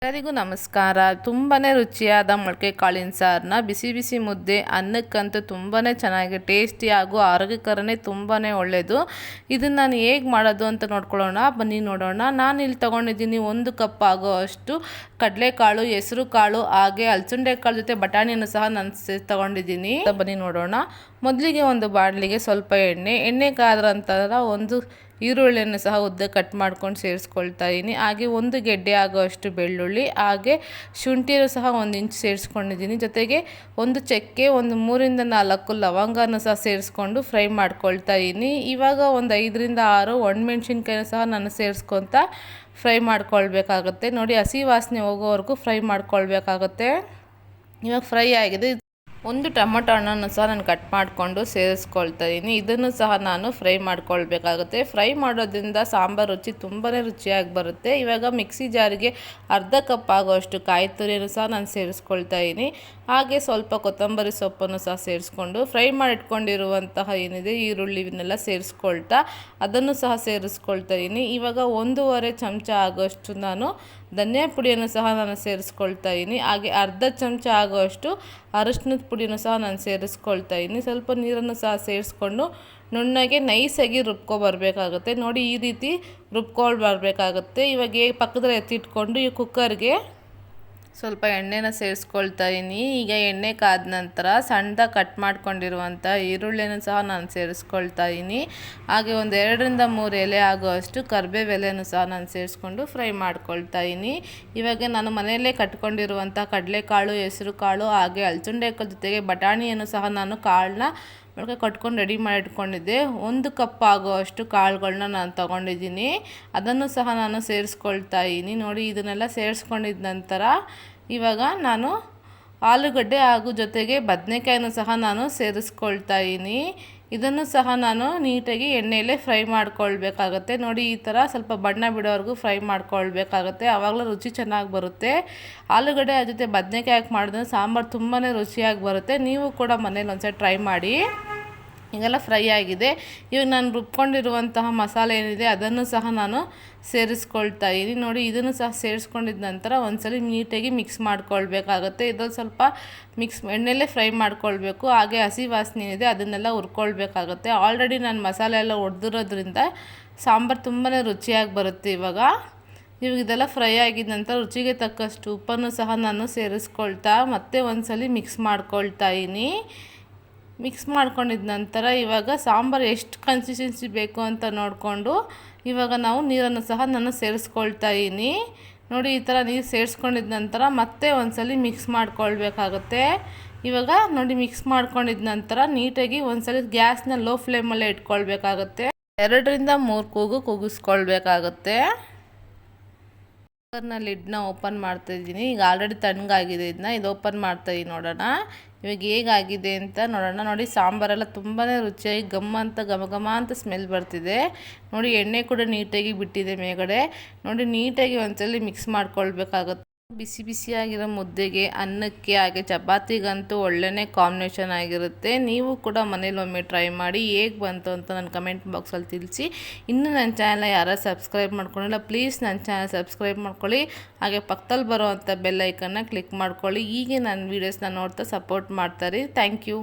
ಎಲ್ಲರಿಗೂ ನಮಸ್ಕಾರ. ತುಂಬಾ ರುಚಿಯಾದ ಮೊಳಕೆ ಕಾಳಿನ ಸಾರನ್ನ ಬಿಸಿ ಬಿಸಿ ಮುದ್ದೆ ಅನ್ನಕ್ಕಂತೂ ತುಂಬಾ ಚೆನ್ನಾಗಿ ಟೇಸ್ಟಿ ಹಾಗೂ ಆರೋಗ್ಯಕರನೇ ತುಂಬಾ ಒಳ್ಳೆಯದು. ಇದನ್ನು ನಾನು ಹೇಗೆ ಮಾಡೋದು ಅಂತ ನೋಡ್ಕೊಳ್ಳೋಣ, ಬನ್ನಿ ನೋಡೋಣ. ನಾನು ಇಲ್ಲಿ ತೊಗೊಂಡಿದ್ದೀನಿ 1 ಕಪ್ ಆಗೋ ಅಷ್ಟು ಕಡಲೆಕಾಳು, ಹೆಸರು ಕಾಳು ಹಾಗೆ ಅಲಸಂದೆ ಕಾಳು ಜೊತೆ ಬಟಾಣಿಯನ್ನು ಸಹ ನಾನು ತೊಗೊಂಡಿದ್ದೀನಿ. ಬನ್ನಿ ನೋಡೋಣ. ಮೊದಲಿಗೆ ಒಂದು ಬಾಣಲಿಗೆ ಸ್ವಲ್ಪ ಎಣ್ಣೆ ಕಾದ್ರ ನಂತರ ಒಂದು ಈರುಳ್ಳಿಯನ್ನು ಸಹ ಉದ್ದ ಕಟ್ ಮಾಡ್ಕೊಂಡು ಸೇರಿಸ್ಕೊಳ್ತಾ ಇದ್ದೀನಿ. ಹಾಗೆ 1 ಗೆಡ್ಡೆ ಆಗೋಷ್ಟು ಬೆಳ್ಳುಳ್ಳಿ ಹಾಗೆ ಶುಂಠಿಯನ್ನು ಸಹ 1 ಇಂಚ್ ಸೇರಿಸ್ಕೊಂಡಿದ್ದೀನಿ. ಜೊತೆಗೆ 1 ಚಕ್ಕೆ, ಒಂದು 3ರಿಂದ 4 ಲವಂಗನೂ ಸಹ ಸೇರಿಸ್ಕೊಂಡು ಫ್ರೈ ಮಾಡ್ಕೊಳ್ತಾ ಇದ್ದೀನಿ. ಇವಾಗ ಒಂದು 5ರಿಂದ 6 ಒಣಮೆಣ್ಸಿನ್ಕಾಯಿನೂ ಸಹ ನಾನು ಸೇರಿಸ್ಕೊತ ಫ್ರೈ ಮಾಡ್ಕೊಳ್ಬೇಕಾಗುತ್ತೆ. ನೋಡಿ, ಹಸಿ ವಾಸನೆ ಹೋಗೋವರೆಗೂ ಫ್ರೈ ಮಾಡ್ಕೊಳ್ಬೇಕಾಗುತ್ತೆ. ಇವಾಗ ಫ್ರೈ ಆಗಿದೆ. 1 ಟೊಮೊಟೊ ಹಣ್ಣನ್ನು ಸಹ ನಾನು ಕಟ್ ಮಾಡಿಕೊಂಡು ಸೇರಿಸ್ಕೊಳ್ತಾ ಇದ್ದೀನಿ. ಇದನ್ನು ಸಹ ನಾನು ಫ್ರೈ ಮಾಡ್ಕೊಳ್ಬೇಕಾಗುತ್ತೆ. ಫ್ರೈ ಮಾಡೋದ್ರಿಂದ ಸಾಂಬಾರು ರುಚಿ ತುಂಬಾ ರುಚಿಯಾಗಿ ಬರುತ್ತೆ. ಇವಾಗ ಮಿಕ್ಸಿ ಜಾರಿಗೆ ಅರ್ಧ ಕಪ್ ಆಗೋಷ್ಟು ಕಾಯಿ ತುರಿಯನ್ನು ಸಹ ನಾನು ಸೇರಿಸ್ಕೊಳ್ತಾ ಇದ್ದೀನಿ. ಹಾಗೆ ಸ್ವಲ್ಪ ಕೊತ್ತಂಬರಿ ಸೊಪ್ಪನ್ನು ಸಹ ಸೇರಿಸ್ಕೊಂಡು ಫ್ರೈ ಮಾಡಿಟ್ಕೊಂಡಿರುವಂತಹ ಏನಿದೆ ಈರುಳ್ಳಿನೆಲ್ಲ ಸೇರಿಸ್ಕೊಳ್ತಾ ಅದನ್ನು ಸಹ ಸೇರಿಸ್ಕೊಳ್ತಾ ಇದ್ದೀನಿ. ಇವಾಗ 1.5 ಚಮಚ ಆಗೋಷ್ಟು ನಾನು ಧನಿಯಾ ಪುಡಿಯನ್ನು ಸಹ ನಾನು ಸೇರಿಸ್ಕೊಳ್ತಾ ಇದ್ದೀನಿ. ಹಾಗೆ ಅರ್ಧ ಚಮಚ ಆಗೋಷ್ಟು ಅರಶಿನದ ಪುಡಿನೂ ಸಹ ನಾನು ಸೇರಿಸ್ಕೊಳ್ತಾ ಇದ್ದೀನಿ. ಸ್ವಲ್ಪ ನೀರನ್ನು ಸಹ ಸೇರಿಸ್ಕೊಂಡು ನುಣ್ಣಗೆ ನೈಸಾಗಿ ರುಬ್ಕೊಬರ್ಬೇಕಾಗುತ್ತೆ. ನೋಡಿ, ಈ ರೀತಿ ರುಬ್ಕೊಳ್ಬರ್ಬೇಕಾಗುತ್ತೆ. ಇವಾಗ ಪಕ್ಕದಲ್ಲಿ ಎತ್ತಿಟ್ಕೊಂಡು ಈ ಕುಕ್ಕರ್ಗೆ ಸ್ವಲ್ಪ ಎಣ್ಣೆನ ಸೇರಿಸ್ಕೊಳ್ತಾ ಇದ್ದೀನಿ. ಈಗ ಎಣ್ಣೆ ಕಾದ ನಂತರ ಸಣ್ಣದಾಗಿ ಕಟ್ ಮಾಡ್ಕೊಂಡಿರುವಂಥ ಈರುಳ್ಳಿಯನ್ನು ಸಹ ನಾನು ಸೇರಿಸ್ಕೊಳ್ತಾ ಇದ್ದೀನಿ. ಹಾಗೆ ಒಂದು 2ರಿಂದ 3 ಎಲೆ ಆಗುವಷ್ಟು ಕರಿಬೇವು ಎಲೆಯನ್ನು ಸಹ ನಾನು ಸೇರಿಸ್ಕೊಂಡು ಫ್ರೈ ಮಾಡ್ಕೊಳ್ತಾ ಇದ್ದೀನಿ. ಇವಾಗ ನಾನು ಮನೆಯಲ್ಲೇ ಕಟ್ಕೊಂಡಿರುವಂಥ ಕಡಲೆಕಾಳು, ಹೆಸರು ಕಾಳು ಹಾಗೆ ಅಲಸಂದೆ ಕಾಳು ಜೊತೆಗೆ ಬಟಾಣಿಯನ್ನು ಸಹ ನಾನು ಕಾಳನ್ನ ಮೊಳಕೆ ಕಟ್ಕೊಂಡು ರೆಡಿ ಮಾಡಿ ಇಟ್ಕೊಂಡಿದ್ದೆ. 1 ಕಪ್ ಆಗುವಷ್ಟು ಕಾಳುಗಳನ್ನ ನಾನು ತೊಗೊಂಡಿದ್ದೀನಿ. ಅದನ್ನು ಸಹ ನಾನು ಸೇರಿಸ್ಕೊಳ್ತಾ ಇದ್ದೀನಿ. ನೋಡಿ, ಇದನ್ನೆಲ್ಲ ಸೇರಿಸ್ಕೊಂಡಿದ್ದ ನಂತರ ಇವಾಗ ನಾನು ಆಲೂಗಡ್ಡೆ ಹಾಗೂ ಜೊತೆಗೆ ಬದನೆಕಾಯನ್ನು ಸಹ ನಾನು ಸೇರಿಸ್ಕೊಳ್ತಾ ಇದ್ದೀನಿ. ಇದನ್ನು ಸಹ ನಾನು ನೀಟಾಗಿ ಎಣ್ಣೆಯಲ್ಲೇ ಫ್ರೈ ಮಾಡ್ಕೊಳ್ಬೇಕಾಗತ್ತೆ. ನೋಡಿ, ಈ ಥರ ಸ್ವಲ್ಪ ಬಣ್ಣ ಬಿಡೋವರೆಗೂ ಫ್ರೈ ಮಾಡ್ಕೊಳ್ಬೇಕಾಗತ್ತೆ. ಆವಾಗಲೂ ರುಚಿ ಚೆನ್ನಾಗಿ ಬರುತ್ತೆ. ಆಲೂಗಡ್ಡೆ ಜೊತೆ ಬದನೆಕಾಯಿ ಹಾಕಿ ಮಾಡಿದ್ರೆ ಸಾಂಬಾರು ತುಂಬಾ ರುಚಿಯಾಗಿ ಬರುತ್ತೆ. ನೀವು ಕೂಡ ಮನೇಲಿ ಒಂದ್ಸಲ ಟ್ರೈ ಮಾಡಿ. ಈಗೆಲ್ಲ ಫ್ರೈ ಆಗಿದೆ. ಇವಾಗ ನಾನು ರುಬ್ಕೊಂಡಿರುವಂತಹ ಮಸಾಲೆ ಏನಿದೆ ಅದನ್ನು ಸಹ ನಾನು ಸೇರಿಸ್ಕೊಳ್ತಾ ಇದ್ದೀನಿ. ನೋಡಿ, ಇದನ್ನು ಸಹ ಸೇರಿಸ್ಕೊಂಡಿದ್ದ ನಂತರ ಒಂದ್ಸಲ ನೀಟಾಗಿ ಮಿಕ್ಸ್ ಮಾಡ್ಕೊಳ್ಬೇಕಾಗುತ್ತೆ. ಇದೊಂದು ಸ್ವಲ್ಪ ಎಣ್ಣೆಯಲ್ಲೇ ಫ್ರೈ ಮಾಡ್ಕೊಳ್ಬೇಕು. ಹಾಗೆ ಹಸಿ ವಾಸನೆ ಏನಿದೆ ಅದನ್ನೆಲ್ಲ ಹುರ್ಕೊಳ್ಬೇಕಾಗುತ್ತೆ. ಆಲ್ರೆಡಿ ನಾನು ಮಸಾಲೆ ಎಲ್ಲ ಹೊಡೆದಿರೋದ್ರಿಂದ ಸಾಂಬಾರು ತುಂಬಾ ರುಚಿಯಾಗಿ ಬರುತ್ತೆ. ಇವಾಗ ಇದೆಲ್ಲ ಫ್ರೈ ಆಗಿದ ನಂತರ ರುಚಿಗೆ ತಕ್ಕಷ್ಟು ಉಪ್ಪನ್ನು ಸಹ ನಾನು ಸೇರಿಸ್ಕೊಳ್ತಾ ಮತ್ತೆ ಒಂದ್ಸಲ ಮಿಕ್ಸ್ ಮಾಡ್ಕೊಳ್ತಾ ಇದ್ದೀನಿ. ಮಿಕ್ಸ್ ಮಾಡ್ಕೊಂಡಿದ್ದ ನಂತರ ಇವಾಗ ಸಾಂಬಾರು ಎಷ್ಟು ಕನ್ಸಿಸ್ಟೆನ್ಸಿ ಬೇಕು ಅಂತ ನೋಡಿಕೊಂಡು ಇವಾಗ ನಾವು ನೀರನ್ನು ಸಹ ನಾನು ಸೇರಿಸ್ಕೊಳ್ತಾ ಇದ್ದೀನಿ. ನೋಡಿ, ಈ ಥರ ನೀರು ಸೇರಿಸ್ಕೊಂಡಿದ್ದ ನಂತರ ಮತ್ತೆ ಒಂದ್ಸಲ ಮಿಕ್ಸ್ ಮಾಡ್ಕೊಳ್ಬೇಕಾಗುತ್ತೆ. ಇವಾಗ ನೋಡಿ, ಮಿಕ್ಸ್ ಮಾಡ್ಕೊಂಡಿದ್ದ ನಂತರ ನೀಟಾಗಿ ಒಂದ್ಸಲ ಗ್ಯಾಸ್ನ ಲೋ ಫ್ಲೇಮಲ್ಲೇ ಇಟ್ಕೊಳ್ಬೇಕಾಗುತ್ತೆ. 2ರಿಂದ 3 ಕೂಗು ಕೂಗಿಸ್ಕೊಳ್ಬೇಕಾಗುತ್ತೆ. ಕುಕ್ಕರ್ನ ಲಿಡ್ನ ಓಪನ್ ಮಾಡ್ತಾ ಇದ್ದೀನಿ. ಈಗ ಆಲ್ರೆಡಿ ತಣ್ಣಗಾಗಿದೆ. ಇದು ಓಪನ್ ಮಾಡ್ತಾ ಇದ್ದೀನಿ. ನೋಡೋಣ ಇವಾಗ ಹೇಗಾಗಿದೆ ಅಂತ ನೋಡೋಣ. ನೋಡಿ, ಸಾಂಬಾರೆಲ್ಲ ತುಂಬಾ ರುಚಿಯಾಗಿ ಘಮ ಅಂತ ಸ್ಮೆಲ್ ಬರ್ತಿದೆ. ನೋಡಿ, ಎಣ್ಣೆ ಕೂಡ ನೀಟಾಗಿ ಬಿಟ್ಟಿದೆ ಮೇಗಡೆ. ನೋಡಿ, ನೀಟಾಗಿ ಒಂದ್ಸಲ ಮಿಕ್ಸ್ ಮಾಡ್ಕೊಳ್ಬೇಕಾಗುತ್ತೆ. ಬಿಸಿ ಬಿಸಿಯಾಗಿರೋ ಮುದ್ದೆಗೆ, ಅನ್ನಕ್ಕೆ ಹಾಗೆ ಚಪಾತಿಗಂತೂ ಒಳ್ಳೆಯೇ ಕಾಂಬಿನೇಷನ್ ಆಗಿರುತ್ತೆ. ನೀವು ಕೂಡ ಮನೇಲಿ ಒಮ್ಮೆ ಟ್ರೈ ಮಾಡಿ ಹೇಗೆ ಬಂತು ಅಂತ ನನ್ನ ಕಮೆಂಟ್ ಬಾಕ್ಸಲ್ಲಿ ತಿಳಿಸಿ. ಇನ್ನೂ ನನ್ನ ಚಾನಲ್ನ ಯಾರು ಸಬ್ಸ್ಕ್ರೈಬ್ ಮಾಡ್ಕೊಂಡಿಲ್ಲ, ಪ್ಲೀಸ್ ನನ್ನ ಚಾನಲ್ ಸಬ್ಸ್ಕ್ರೈಬ್ ಮಾಡ್ಕೊಳ್ಳಿ. ಹಾಗೆ ಪಕ್ಕದಲ್ಲಿ ಬರೋವಂಥ ಬೆಲ್ ಐಕನ್ನ ಕ್ಲಿಕ್ ಮಾಡ್ಕೊಳ್ಳಿ. ಹೀಗೆ ನನ್ನ ವೀಡಿಯೋಸ್ನ ನೋಡ್ತಾ ಸಪೋರ್ಟ್ ಮಾಡ್ತಾರೆ. Thank you.